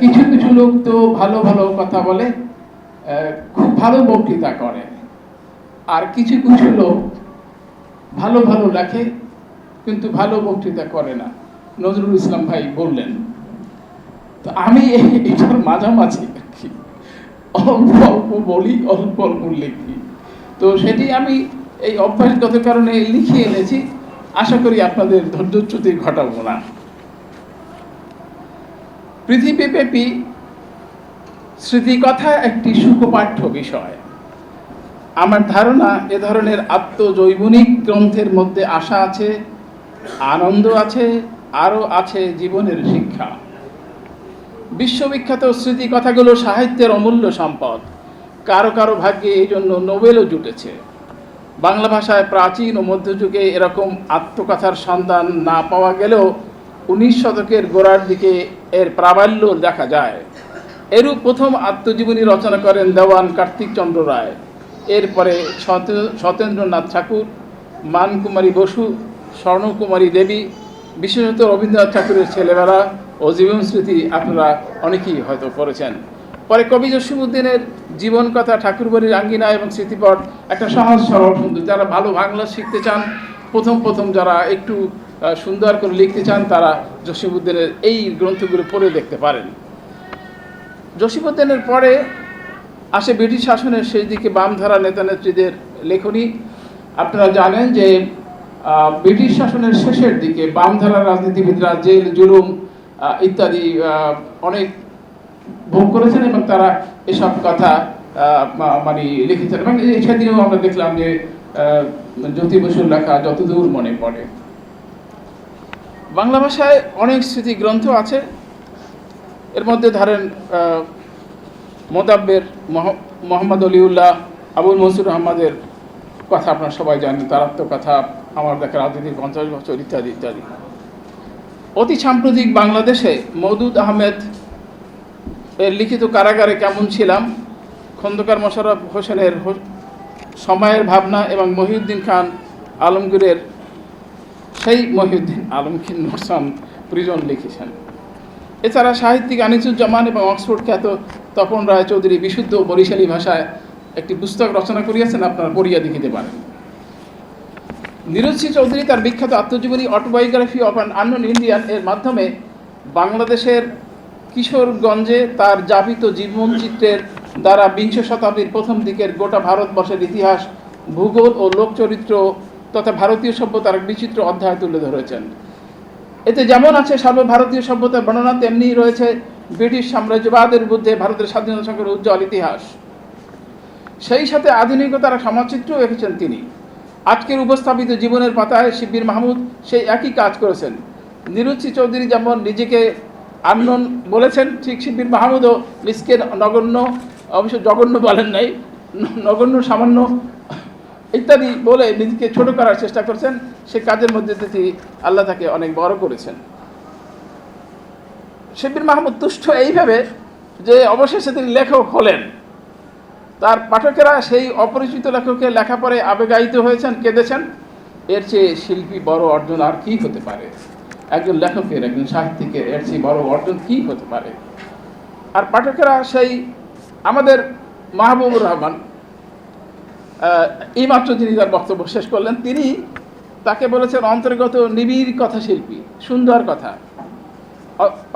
কিছু কিছু লোক তো ভালো ভালো কথা বলে, খুব ভালো বক্তৃতা করে, আর কিছু কিছু লোক ভালো ভালো লেখে কিন্তু ভালো বক্তৃতা করে না। নজরুল ইসলাম ভাই বললেন। তো আমি এটার মাঝামাঝি আর কি, অল্প অল্প বলি, অল্প অল্প লিখি। তো সেটি আমি এই অভ্যাসগত কারণে লিখিয়ে এনেছি। আশা করি আপনাদের ধৈর্যচ্যুতি ঘটাবো না। পৃথিবীব্যাপী স্মৃতিকথা একটি সুখপাঠ্য বিষয়। আমার ধারণা এ ধরনের আত্মজৈবনিক গ্রন্থের মধ্যে আশা আছে, আনন্দ আছে, আরও আছে জীবনের শিক্ষা। বিশ্ববিখ্যাত স্মৃতিকথাগুলো সাহিত্যের অমূল্য সম্পদ। কারো কারো ভাগ্যে এই জন্য নোবেলও জুটেছে। বাংলা ভাষায় প্রাচীন ও মধ্যযুগে এরকম আত্মকথার সন্ধান না পাওয়া গেলেও 19 শতকের গোড়ার দিকে এর প্রাবল্য দেখা যায়। এরূপ প্রথম আত্মজীবনী রচনা করেন দেওয়ান কার্তিকচন্দ্র রায়। এরপরে সত্যেন্দ্রনাথ ঠাকুর, মানকুমারী বসু, স্বর্ণকুমারী দেবী, বিশেষত রবীন্দ্রনাথ ঠাকুরের ছেলেবেলা ও জীবন স্মৃতি আপনারা অনেকেই হয়তো পড়েছেন। পরে কবি জসীমউদ্দীনের জীবন কথা, ঠাকুরবাড়ির আঙ্গিনা এবং স্মৃতিপট একটা সহজ সরল সুন্দর। যারা ভালো বাংলা শিখতে চান, প্রথম যারা একটু সুন্দর করে লিখতে চান, তারা জসীমউদ্দীনের এই গ্রন্থগুলো পড়ে দেখতে পারেন। জসীমউদ্দীনের পরে আসে ব্রিটিশ শাসনের শেষ দিকে বামধারা নেতা নেত্রীদের লেখনী। আপনারা জানেন যে ব্রিটিশ শাসনের শেষের দিকে বামধারা রাজনীতিবিদরা জেল, জুলুম ইত্যাদি অনেক ভোগ করেছেন এবং তারা এসব কথা মানে লিখেছেন। এবং সেদিনেও আমরা দেখলাম যে জ্যোতি বসুর লেখা যতদূর মনে পড়ে। বাংলা ভাষায় অনেক স্মৃতি গ্রন্থ আছে। এর মধ্যে ধরেন মোদাব্বের, মোহাম্মদ অলিউল্লাহ, আবুল মনসুর আহমদের কথা আপনারা সবাই জানেন, তার আত্মকথা, আমার দেখা রাজনীতির 50 বছর ইত্যাদি ইত্যাদি। অতি সাম্প্রতিক বাংলাদেশে মওদুদ আহমেদ এর লিখিত কারাগারে কেমন ছিলাম, খন্দকার মোশাররফ হোসেনের সময়ের ভাবনা এবং মহিউদ্দিন খান আলমগীরের সেই Mohiuddin Alamgir notes on prison লিখেছেন। এছাড়া সাহিত্যিক আনিসুজ্জামান এবং অক্সফোর্ড খ্যাত তপন রায়চৌধুরী বিশুদ্ধ বরিশালী ভাষায় একটি পুস্তক রচনা করিয়াছেন, আপনারা পড়িয়া দেখিতে পারেন। নীরজ সি চৌধুরী তার বিখ্যাত আত্মজীবনী autobiography of an unknown Indian এর মাধ্যমে বাংলাদেশের কিশোরগঞ্জে তার যাপিত জীবনচিত্রের দ্বারা 20 শতাব্দীর প্রথম দিকের গোটা ভারতবর্ষের ইতিহাস, ভূগোল ও লোকচরিত্র তথা ভারতীয় সভ্যতার এক বিচিত্র অধ্যায় তুলে ধরেছেন। এতে যেমন আছে সর্বভারতীয় সভ্যতার বর্ণনা, তেমনি রয়েছে ব্রিটিশ সাম্রাজ্যবাদের বিরুদ্ধে ভারতের স্বাধীনতা সংগ্রামের উজ্জ্বল ইতিহাস। সেই সাথে আধুনিকতার সমাজচিত্রও এঁকেছেন তিনি। আজকের উপস্থাপিত জীবনের পাতায় শিব্বির মাহমুদ সেই একই কাজ করেছেন। নীরজ সি চৌধুরী যেমন নিজেকে আননোন বলেছেন, ঠিক শিব্বির মাহমুদও নিজকে নগণ্য, অবশ্য জঘন্য বলেন নাই, নগণ্য, সামান্য ইত্যাদি বলে নিজেকে ছোট করার চেষ্টা করছেন। সে কাজের মধ্যে তিনি আল্লাহ তাকে অনেক বড় করেছেন। শিব্বির মাহমুদ তুষ্ট এইভাবে যে অবশেষে তিনি লেখক হলেন। তার পাঠকেরা সেই অপরিচিত লেখককে লেখা পড়ে আবেগায়িত হয়েছেন, কেঁদেছেন। এর চেয়ে শিল্পী বড় অর্জন আর কি হতে পারে? একজন লেখকের, একজন সাহিত্যিকের এর চেয়ে বড় অর্জন কি হতে পারে? আর পাঠকেরা সেই আমাদের মাহবুবুর রহমান, এইমাত্র যিনি তার বক্তব্য শেষ করলেন, তিনি তাকে বলেছেন অন্তর্গত নিবিড় কথা শিল্পী, সুন্দর কথা।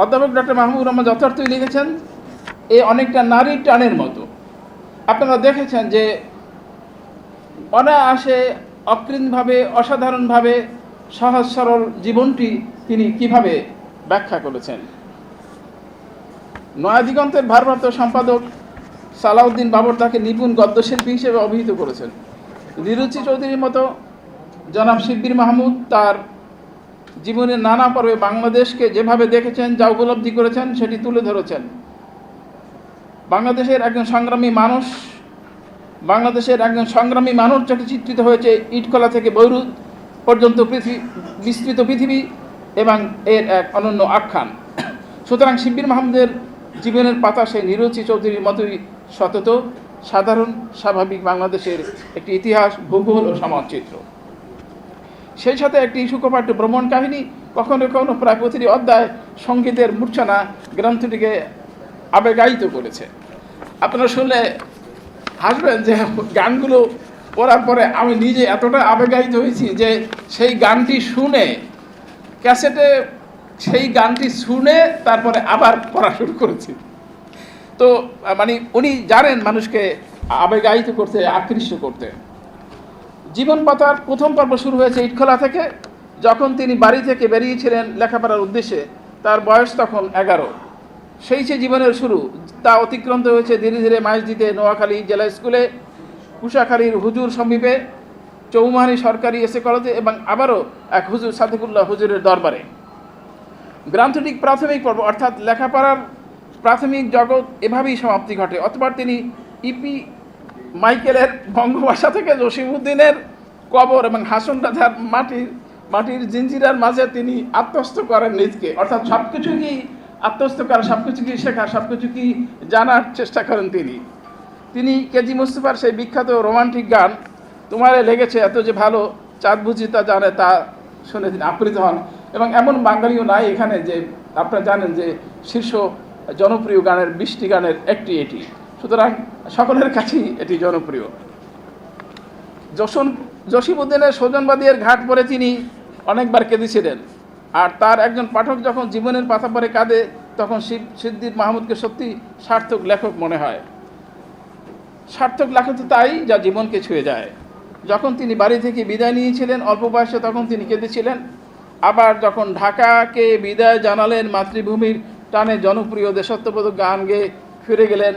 অধ্যাপক ডক্টর মাহবুবুর রহমান যথার্থই লিখেছেন, এ অনেকটা নারীর টানের মতো। আপনারা দেখেছেন যে অনায়াসে, অকৃত্রিমভাবে, অসাধারণভাবে সহজ সরল জীবনটি তিনি কিভাবে ব্যাখ্যা করেছেন। নয়া দিগন্তের ভারপ্রাপ্ত সম্পাদক সালাউদ্দিন বাবর তাকে নিপুণ গদ্যশিল্পী হিসেবে অভিহিত করেছেন। নীরজ সি চৌধুরীর মতো জনাব শিব্বির মাহমুদ তার জীবনের নানা পর্বে বাংলাদেশকে যেভাবে দেখেছেন, যা উপলব্ধি করেছেন, সেটি তুলে ধরেছেন। বাংলাদেশের একজন সংগ্রামী মানুষ যাকে চিত্রিত হয়েছে ইটকলা থেকে বৈরুত পর্যন্ত বিস্তৃত পৃথিবী এবং এর এক অনন্য আখ্যান। সুতরাং শিব্বির মাহমুদের জীবনের পাতা সেই নীরজ সি চৌধুরীর মতোই সতত, সাধারণ, স্বাভাবিক বাংলাদেশের একটি ইতিহাস, ভূগোল ও সমাজচিত্র। সেই সাথে একটি সুখপাঠ্য ভ্রমণ কাহিনী কখনো কখনো প্রায় প্রতিটি অধ্যায় সঙ্গীতের মূর্ছনা গ্রন্থটিকে আবেগায়িত করেছে। আপনারা শুনলে হাসবেন যে গানগুলো পড়ার পরে আমি নিজে এতটা আবেগায়িত হয়েছি যে সেই গানটি শুনে ক্যাসেটে সেই গানটি শুনে তারপরে আবার পড়া শুরু করেছি। তো মানে উনি জানেন মানুষকে আবেগায়িত করতে, আকৃষ্ট করতে। জীবন পাতার প্রথম পর্ব শুরু হয়েছে ইটখোলা থেকে, যখন তিনি বাড়ি থেকে বেরিয়েছিলেন লেখাপড়ার উদ্দেশ্যে। তার বয়স তখন 11। সেই যে জীবনের শুরু, তা অতিক্রান্ত হয়েছে ধীরে ধীরে মাইজদিতে নোয়াখালী জেলা স্কুলে, কুশাখালীর হুজুর সমীপে, চৌমাহানি সরকারি এসএ কলেজে এবং আবারও এক হুজুর সাদেকুল্লাহ হুজুরের দরবারে। গ্রন্থটির প্রাথমিক পর্ব অর্থাৎ লেখাপড়ার প্রাথমিক জগৎ এভাবেই সমাপ্তি ঘটে। অতঃপর তিনি ইপি মাইকেলের বঙ্গভাষা থেকে জসিমউদ্দিনের কবর এবং হাসন রাজার মাটির জিঞ্জিরার মাঝে তিনি আত্মস্থ করেন নিজকে। অর্থাৎ সব কিছু কি আত্মস্থ করা, সব কিছু কি শেখা, সব কিছু কি জানার চেষ্টা করেন তিনি কেজি মুস্তফার সেই বিখ্যাত রোমান্টিক গান তোমারে লেগেছে এত যে ভালো, চাঁদ বুঝি তা জানে, তা শুনে তিনি আপ্লুত হন। এবং এমন বাঙালিও নাই এখানে যে আপনারা জানেন যে শীর্ষ জনপ্রিয় গানের 20টি গানের একটি এটি, সুতরাং সকলের কাছেই এটি জনপ্রিয়। জসিমউদ্দিনের স্বজনবাদীর ঘাট পরে তিনি অনেকবার কেঁদেছিলেন। আর তার একজন পাঠক যখন জীবনের পাতা পরে কাঁদে, তখন সিদ্দিক মাহমুদকে সত্যি সার্থক লেখক মনে হয়। সার্থক লেখক তো তাই যা জীবনকে ছুঁয়ে যায়। যখন তিনি বাড়ি থেকে বিদায় নিয়েছিলেন অল্প বয়সে, তখন তিনি কেঁদেছিলেন। আবার যখন ঢাকাকে বিদায় জানালেন, মাতৃভূমির টানে জনপ্রিয় দেশাত্মবোধক গান গেয়ে ফিরে গেলেন,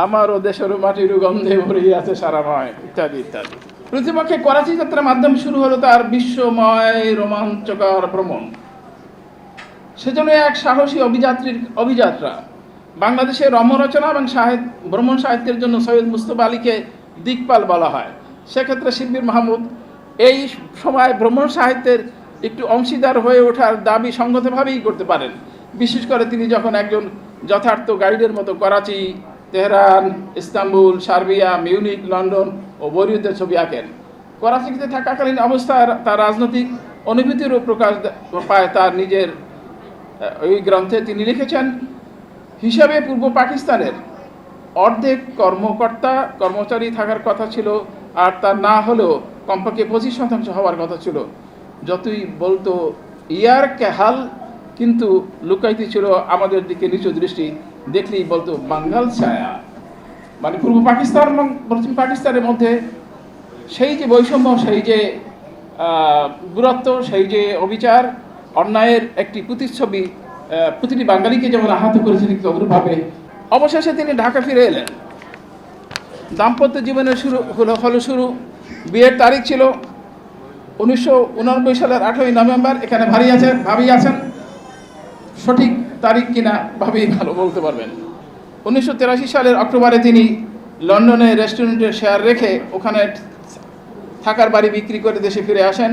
আমারও দেশের মাটির গন্ধে ভরিয়ে আছে সারা নয়, ইত্যাদি ইত্যাদি। প্রতিপক্ষে করাচি যাত্রার মাধ্যমে শুরু হলো তার বিশ্বময় রোমাঞ্চকর ভ্রমণ। সেজন্য এক সাহসী অভিযাত্রা। বাংলাদেশের রম্যরচনা এবং ভ্রমণ সাহিত্যের জন্য সৈয়দ মুস্তফা আলীকে দিকপাল বলা হয়। সেক্ষেত্রে শিব্বির মাহমুদ এই সময় ভ্রমণ সাহিত্যের একটু অংশীদার হয়ে ওঠার দাবি সঙ্গতভাবেই করতে পারেন, বিশেষ করে তিনি যখন একজন যথার্থ গাইডের মতো Karachi, Tehran, Istanbul, Serbia, Munich, London ও বৈরুতের ছবি আঁকেন। করাচিতে থাকাকালীন অবস্থায় তার রাজনৈতিক অনুভূতিরও প্রকাশ পায় তার নিজের ওই গ্রন্থে। তিনি লিখেছেন, হিসাবে পূর্ব পাকিস্তানের অর্ধেক কর্মচারী থাকার কথা ছিল, আর তা না হলেও কমপক্ষে 25% হওয়ার কথা ছিল। যতই বলতো ইয়ার কেহাল, কিন্তু লুকাইতে ছিল আমাদের দিকে নিচু দৃষ্টি, দেখলেই বলতো বাঙ্গাল ছায়া। মানে পূর্ব পাকিস্তান এবং পশ্চিম পাকিস্তানের মধ্যে সেই যে বৈষম্য, সেই যে দূরত্ব, সেই যে অবিচার, অন্যায়ের একটি প্রতিচ্ছবি প্রতিটি বাঙালিকে যেমন আহত করেছে, ঠিক তদ্রূপভাবে অবশেষে তিনি ঢাকা ফিরে এলেন। দাম্পত্য জীবনের শুরু। বিয়ের তারিখ ছিল 1989 সালের 8ই নভেম্বর। এখানে ভাবি আছেন, সঠিক তারিখ কিনা ভাবি ভালো বলতে পারবেন। 1983 সালের অক্টোবরে তিনি লন্ডনে রেস্টুরেন্টে শেয়ার রেখে ওখানে থাকার বাড়ি বিক্রি করে দেশে ফিরে আসেন।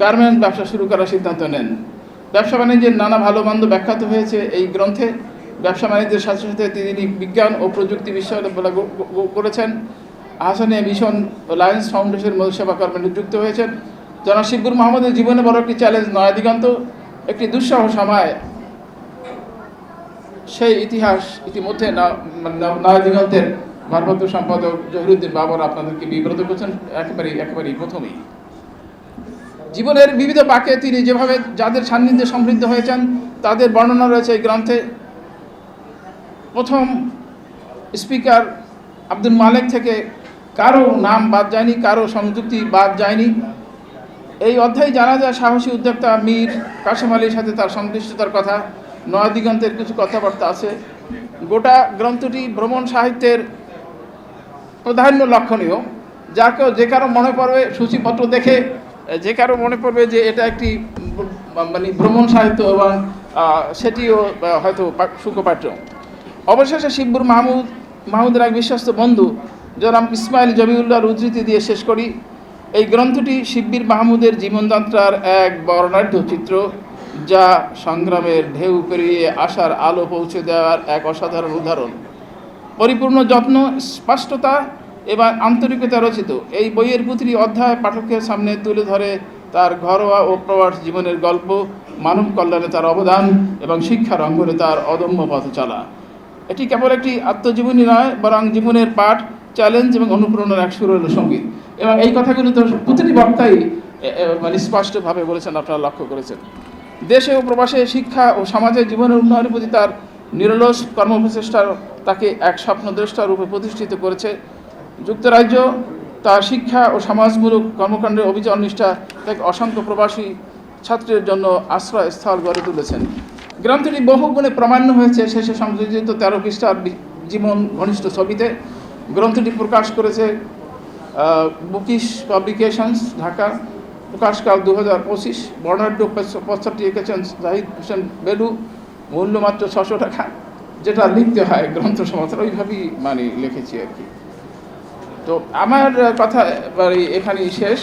গার্মেন্টস ব্যবসা শুরু করার সিদ্ধান্ত নেন। ব্যবসা বাণিজ্যের নানা ভালো মন্দ ব্যাখ্যাত হয়েছে এই গ্রন্থে। ব্যবসা বাণিজ্যের সাথে সাথে তিনি বিজ্ঞান ও প্রযুক্তি বিশ্ববিদ্যালয় করেছেন। আহসানিয়া মিশন ও লায়ন্স ফাউন্ডেশনের মধ্যে সেবা কর্মে নিযুক্ত হয়েছেন। জনাব শিব্বুর মাহমুদের জীবনে বড় একটি চ্যালেঞ্জ নয়া দিগন্ত, একটি দুঃসহ সময়। সেই ইতিহাস ইতিমধ্যে নয়া দিগন্তের ভারপ্রাপ্ত সম্পাদক জহিরুদ্দিন বাবর আপনাদেরকে বিব্রত করছেন একেবারেই প্রথমেই। জীবনের বিবিধ বাঁকে তিনি যেভাবে যাদের সান্নিধ্যে সমৃদ্ধ হয়েছেন তাদের বর্ণনা রয়েছে এই গ্রন্থে। প্রথম স্পিকার আব্দুল মালেক থেকে কারো নাম বাদ যায়নি, কারো সংযুক্তি বাদ যায়নি। এই অধ্যায়ে জানা যায় সাহসী উদ্যোক্তা মীর কাসেম আলীর সাথে তার সংশ্লিষ্টতার কথা। নয়া দিগন্তের কিছু কথাবার্তা আছে। গোটা গ্রন্থটি ভ্রমণ সাহিত্যের প্রাধান্য লক্ষণীয়। যে কারো মনে পড়বে, সূচিপত্র দেখে যে কারো মনে পড়বে যে এটা একটি মানে ভ্রমণ সাহিত্য, এবং সেটিও হয়তো সুখপাঠ্য। অবশেষে শিব্বুর মাহমুদের এক বিশ্বস্ত বন্ধু জনাব ইসমাইল জবিউল্লাহর উদ্ধৃতি দিয়ে শেষ করি। এই গ্রন্থটি শিব্বির মাহমুদের জীবনযাত্রার এক বর্ণাঢ্য চিত্র, যা সংগ্রামের ঢেউ পেরিয়ে আশার আলো পৌঁছে দেওয়ার এক অসাধারণ উদাহরণ। পরিপূর্ণ যত্ন, স্পষ্টতা এবং আন্তরিকতা রচিত এই বইয়ের প্রতিটি অধ্যায় পাঠকের সামনে তুলে ধরে তার ঘরোয়া ও প্রবাস জীবনের গল্প, মানব কল্যাণে তার অবদান এবং শিক্ষার অঙ্গনে তার অদম্য পথ চলা। এটি কেবল একটি আত্মজীবনী নয়, বরং জীবনের পাঠ, চ্যালেঞ্জ এবং অনুপ্রেরণার এক সুরেল সঙ্গীত। এবং এই কথাগুলো তো প্রতিটি বক্তাই মানে স্পষ্টভাবে বলেছেন, আপনারা লক্ষ্য করেছেন। দেশে ও প্রবাসে শিক্ষা ও সমাজের জীবনের উন্নয়নের প্রতি তার নিরলস কর্মপ্রচেষ্টা তাকে এক স্বপ্নদ্রষ্টা রূপে প্রতিষ্ঠিত করেছে। যুক্তরাজ্য তার শিক্ষা ও সমাজমূলক কর্মকাণ্ডের অভিযান নিষ্ঠা তাকে অসংখ্য প্রবাসী ছাত্রের জন্য আশ্রয়স্থল গড়ে তুলেছেন। গ্রন্থটি বহু গুণে প্রামাণ্য হয়েছে শেষে সংযোজিত 13 পৃষ্ঠার জীবন ঘনিষ্ঠ ছবিতে। গ্রন্থটি প্রকাশ করেছে বুকিশ পাবলিকেশনস, ঢাকা। প্রকাশকাল 2025। বর্ণাঢ্য পত্রটি এঁকেছেন জাহিদ হোসেন বেলু। মূল্য মাত্র 600 টাকা, যেটা লিখতে হয় গ্রন্থ সমাচার, ওইভাবেই মানে লিখেছি আর কি। তো আমার কথা এখানেই শেষ।